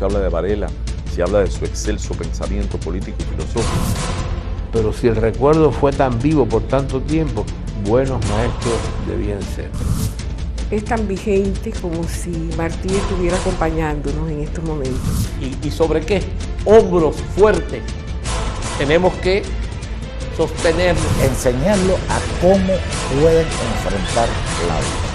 se habla de Varela, se habla de su excelso pensamiento político y filosófico. Pero si el recuerdo fue tan vivo por tanto tiempo, buenos maestros debían ser. Es tan vigente como si Martí estuviera acompañándonos en estos momentos. ¿Y sobre qué? Hombros fuertes. Tenemos que sostenerlo. Enseñarlo a cómo pueden enfrentar la vida.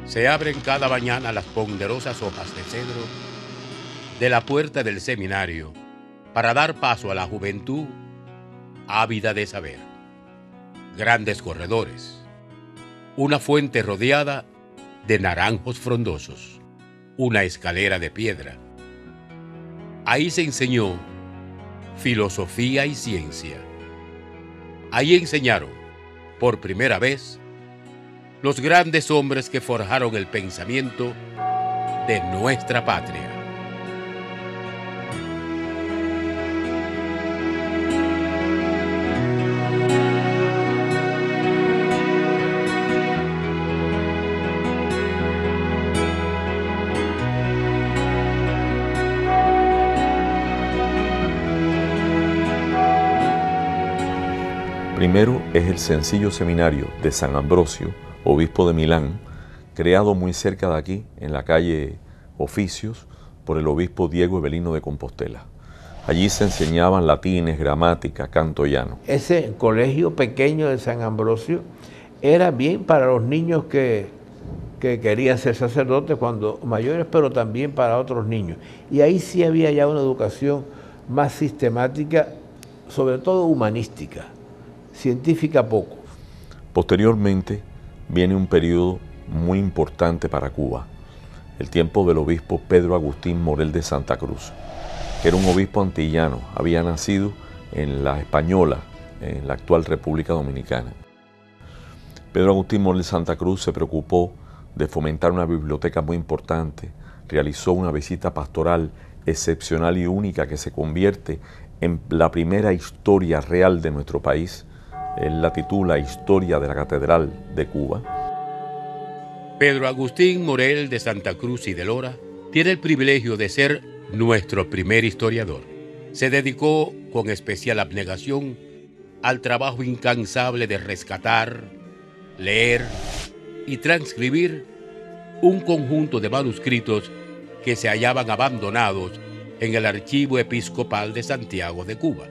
Se abren cada mañana las ponderosas hojas de cedro de la puerta del seminario para dar paso a la juventud ávida de saber. Grandes corredores, una fuente rodeada de naranjos frondosos, una escalera de piedra. Ahí se enseñó filosofía y ciencia. Ahí enseñaron, por primera vez, los grandes hombres que forjaron el pensamiento de nuestra patria. Primero es el sencillo seminario de San Ambrosio, obispo de Milán, creado muy cerca de aquí, en la calle Oficios, por el obispo Diego Evelino de Compostela. Allí se enseñaban latines, gramática, canto llano. Ese colegio pequeño de San Ambrosio era bien para los niños que querían ser sacerdotes cuando mayores, pero también para otros niños. Y ahí sí había ya una educación más sistemática, sobre todo humanística, científica poco. Posteriormente viene un periodo muy importante para Cuba, el tiempo del obispo Pedro Agustín Morel de Santa Cruz, que era un obispo antillano, había nacido en La Española, en la actual República Dominicana. Pedro Agustín Morel de Santa Cruz se preocupó de fomentar una biblioteca muy importante, realizó una visita pastoral excepcional y única que se convierte en la primera historia real de nuestro país. Él la titula Historia de la Catedral de Cuba. Pedro Agustín Morel de Santa Cruz y de Lora tiene el privilegio de ser nuestro primer historiador. Se dedicó con especial abnegación al trabajo incansable de rescatar, leer y transcribir un conjunto de manuscritos que se hallaban abandonados en el Archivo Episcopal de Santiago de Cuba.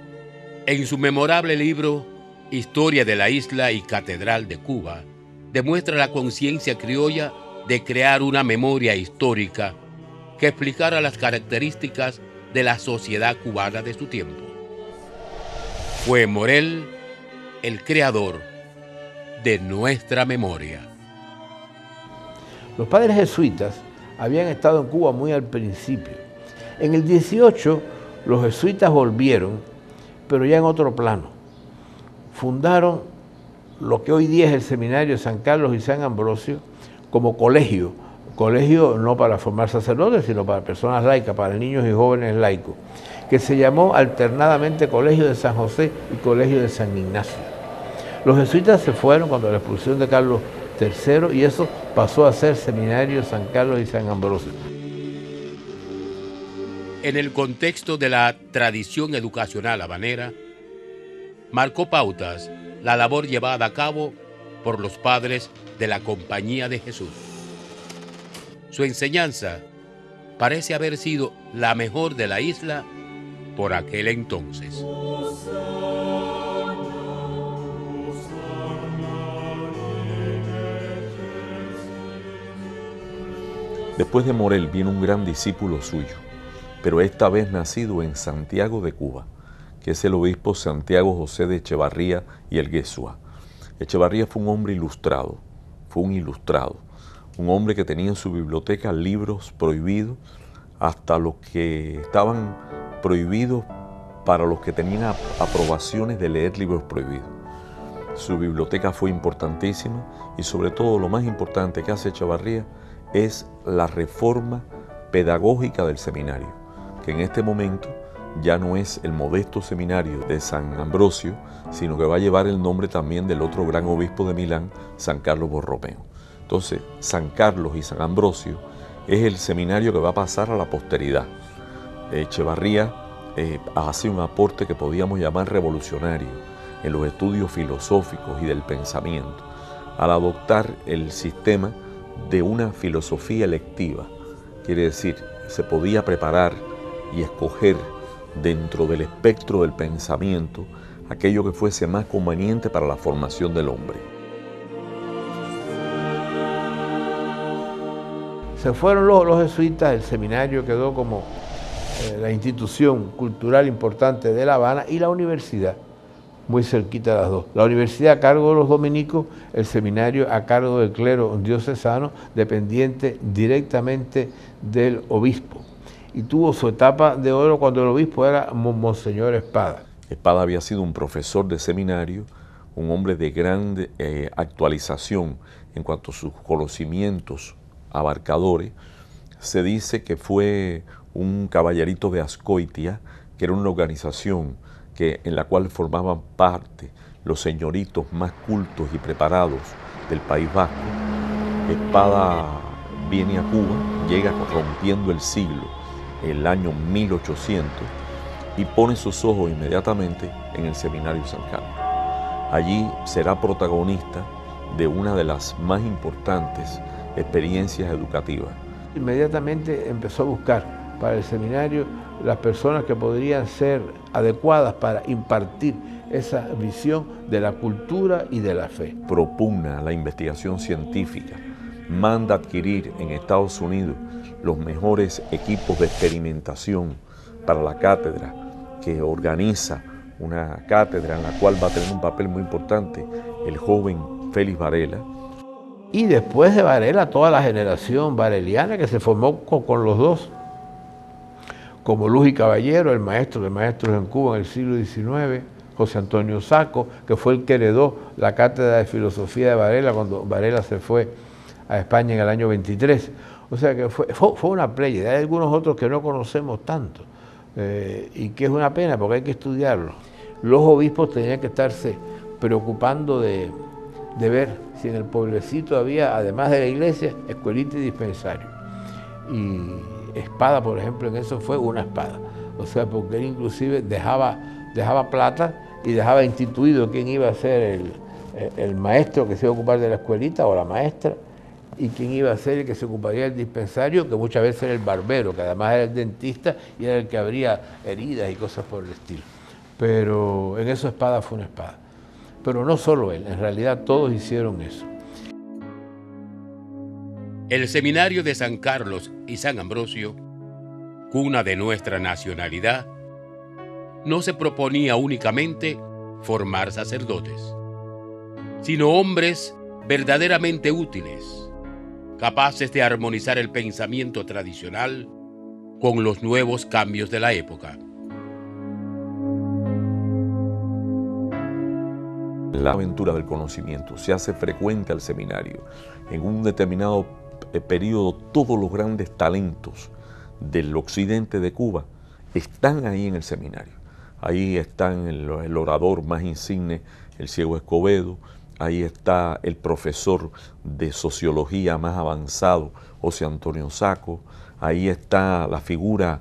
En su memorable libro Historia de la Isla y Catedral de Cuba, demuestra la conciencia criolla de crear una memoria histórica que explicara las características de la sociedad cubana de su tiempo. Fue Morel el creador de nuestra memoria. Los padres jesuitas habían estado en Cuba muy al principio. En el 18 los jesuitas volvieron, pero ya en otro plano. Fundaron lo que hoy día es el Seminario San Carlos y San Ambrosio como colegio no para formar sacerdotes, sino para personas laicas, para niños y jóvenes laicos, que se llamó alternadamente Colegio de San José y Colegio de San Ignacio. Los jesuitas se fueron cuando la expulsión de Carlos III y eso pasó a ser Seminario San Carlos y San Ambrosio. en el contexto de la tradición educacional habanera, marcó pautas la labor llevada a cabo por los padres de la Compañía de Jesús. Su enseñanza parece haber sido la mejor de la isla por aquel entonces. Después de Morel viene un gran discípulo suyo, pero esta vez nacido en Santiago de Cuba, que es el obispo Santiago José de Echevarría y Elguesua. Echevarría fue un hombre ilustrado, un hombre que tenía en su biblioteca libros prohibidos, hasta los que estaban prohibidos para los que tenían aprobaciones de leer libros prohibidos. Su biblioteca fue importantísima y sobre todo lo más importante que hace Echevarría es la reforma pedagógica del seminario, que en este momento ya no es el modesto seminario de San Ambrosio, sino que va a llevar el nombre también del otro gran obispo de Milán, San Carlos Borromeo. Entonces, San Carlos y San Ambrosio es el seminario que va a pasar a la posteridad. Echevarría hace un aporte que podíamos llamar revolucionario en los estudios filosóficos y del pensamiento, al adoptar el sistema de una filosofía electiva. Quiere decir, se podía preparar y escoger dentro del espectro del pensamiento aquello que fuese más conveniente para la formación del hombre. Se fueron los jesuitas, el seminario quedó como la institución cultural importante de La Habana, y la universidad, muy cerquita de las dos. La universidad a cargo de los dominicos, el seminario a cargo del clero diocesano, dependiente directamente del obispo. Y tuvo su etapa de oro cuando el obispo era Monseñor Espada. Espada había sido un profesor de seminario, un hombre de gran actualización en cuanto a sus conocimientos abarcadores. Se dice que fue un caballerito de Azcoitia, que era una organización en la cual formaban parte los señoritos más cultos y preparados del País Vasco. Espada viene a Cuba, llega rompiendo el siglo, el año 1800, y pone sus ojos inmediatamente en el Seminario San Carlos. Allí será protagonista de una de las más importantes experiencias educativas. Inmediatamente empezó a buscar para el seminario las personas que podrían ser adecuadas para impartir esa visión de la cultura y de la fe. Propugna la investigación científica, manda adquirir en Estados Unidos los mejores equipos de experimentación para la cátedra, que organiza una cátedra en la cual va a tener un papel muy importante el joven Félix Varela. Y después de Varela, toda la generación vareliana que se formó con los dos, como Luz y Caballero, el maestro de maestros en Cuba en el siglo XIX, José Antonio Saco, que fue el que heredó la cátedra de filosofía de Varela cuando Varela se fue a España en el año 23. O sea que fue una pléyade. Hay algunos otros que no conocemos tanto, y que es una pena porque hay que estudiarlos. Los obispos tenían que estarse preocupando de ver si en el pueblecito había, además de la iglesia, escuelita y dispensario. Y Espada, por ejemplo, en eso fue una espada. O sea, porque él inclusive dejaba plata y dejaba instituido quién iba a ser el maestro que se iba a ocupar de la escuelita o la maestra, y quién iba a ser el que se ocuparía del dispensario, que muchas veces era el barbero, que además era el dentista y era el que abría heridas y cosas por el estilo. Pero en eso Espada fue una espada. Pero no solo él, en realidad todos hicieron eso. El seminario de San Carlos y San Ambrosio, cuna de nuestra nacionalidad, no se proponía únicamente formar sacerdotes, sino hombres verdaderamente útiles, capaces de armonizar el pensamiento tradicional con los nuevos cambios de la época. La aventura del conocimiento se hace frecuente al seminario. En un determinado periodo, todos los grandes talentos del occidente de Cuba están ahí en el seminario. Ahí están el orador más insigne, el ciego Escobedo. Ahí está el profesor de sociología más avanzado, José Antonio Saco. Ahí está la figura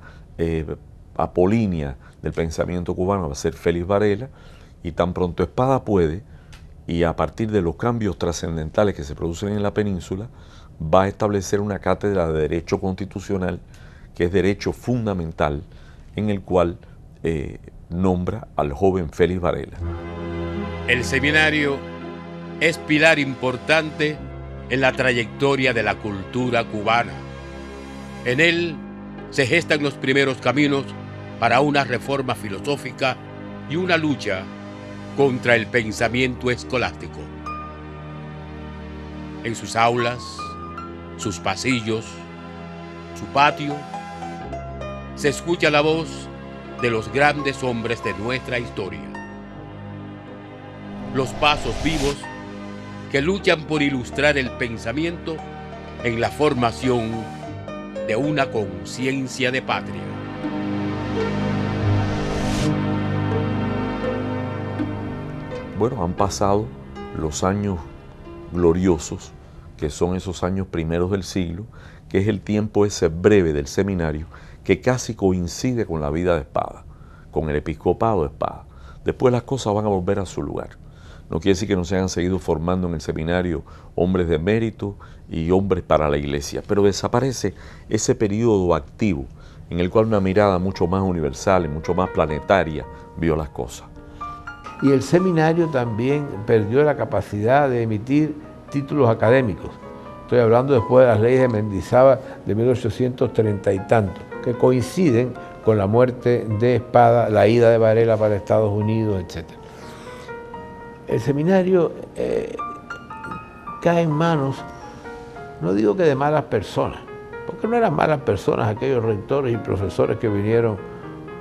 apolínea del pensamiento cubano va a ser Félix Varela, y tan pronto Espada puede, y a partir de los cambios trascendentales que se producen en la península, va a establecer una cátedra de Derecho Constitucional, que es derecho fundamental, en el cual nombra al joven Félix Varela. El seminario es pilar importante en la trayectoria de la cultura cubana. En él se gestan los primeros caminos para una reforma filosófica y una lucha contra el pensamiento escolástico. En sus aulas, sus pasillos, su patio, se escucha la voz de los grandes hombres de nuestra historia. Los pasos vivos que luchan por ilustrar el pensamiento en la formación de una conciencia de patria. Bueno, han pasado los años gloriosos, que son esos años primeros del siglo, que es el tiempo ese breve del seminario, que casi coincide con la vida de Espada, con el episcopado de Espada. Después las cosas van a volver a su lugar. No quiere decir que no se hayan seguido formando en el seminario hombres de mérito y hombres para la iglesia, pero desaparece ese periodo activo en el cual una mirada mucho más universal y mucho más planetaria vio las cosas. Y el seminario también perdió la capacidad de emitir títulos académicos. Estoy hablando después de las leyes de Mendizábal de 1830 y tanto, que coinciden con la muerte de Espada, la ida de Varela para Estados Unidos, etc. El seminario cae en manos, no digo que de malas personas, porque no eran malas personas aquellos rectores y profesores que vinieron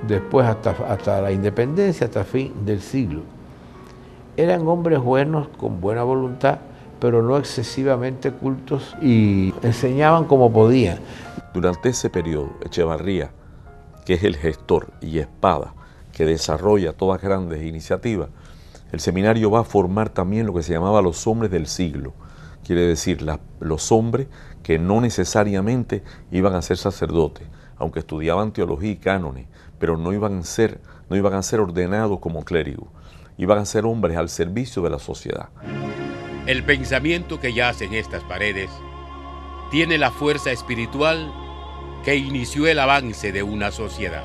después hasta la independencia, hasta fin del siglo. Eran hombres buenos, con buena voluntad, pero no excesivamente cultos, y enseñaban como podían. Durante ese periodo, Echevarría, que es el gestor, y Espada, que desarrolla todas grandes iniciativas, el seminario va a formar también lo que se llamaba los hombres del siglo. Quiere decir, los hombres que no necesariamente iban a ser sacerdotes, aunque estudiaban teología y cánones, pero no iban a ser ordenados como clérigos. Iban a ser hombres al servicio de la sociedad. El pensamiento que yace en estas paredes tiene la fuerza espiritual que inició el avance de una sociedad.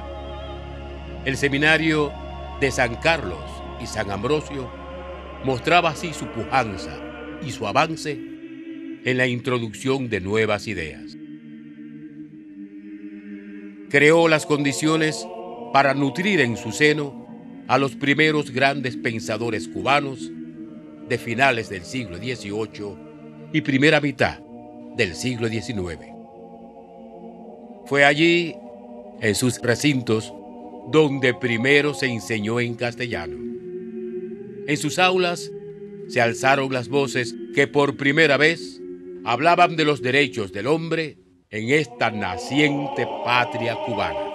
El seminario de San Carlos y San Ambrosio mostraba así su pujanza y su avance en la introducción de nuevas ideas. Creó las condiciones para nutrir en su seno a los primeros grandes pensadores cubanos de finales del siglo XVIII y primera mitad del siglo XIX. Fue allí, en sus recintos, donde primero se enseñó en castellano. En sus aulas se alzaron las voces que por primera vez hablaban de los derechos del hombre en esta naciente patria cubana.